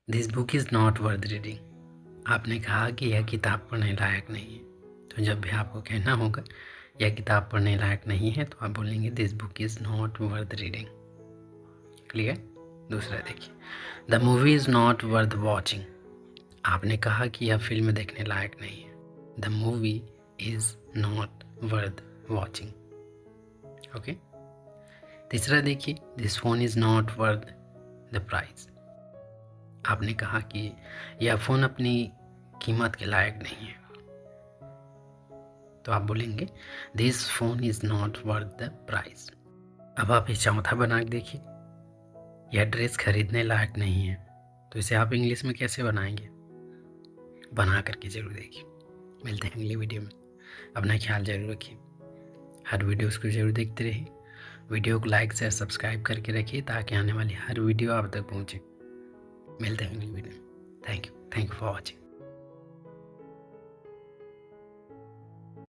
This book is not worth reading. आपने कहा कि यह किताब पढ़ने लायक नहीं है। तो जब भी आपको कहना होगा यह किताब पढ़ने लायक नहीं है, तो आप बोलेंगे this book is not worth reading. Clear? दूसरा देखिए, the movie is not worth watching. आपने कहा कि यह फिल्म देखने लायक नहीं है। The movie is not worth watching. Okay. तीसरा देखिए, this phone is not worth the price. आपने कहा कि यह फ़ोन अपनी कीमत के लायक नहीं है, तो आप बोलेंगे this phone is not worth the price. अब आप ये चौथा बना के देखिए, यह ड्रेस खरीदने लायक नहीं है, तो इसे आप इंग्लिश में कैसे बनाएंगे? बना करके ज़रूर देखिए। मिलते हैं अगली वीडियो में। अपना ख्याल जरूर रखिए। हर वीडियोस को जरूर देखते रहिए। वीडियो को लाइक शेयर सब्सक्राइब करके रखिए ताकि आने वाली हर वीडियो आप तक पहुँचे। मिलते हैं अगली वीडियो में। Thank you for watching.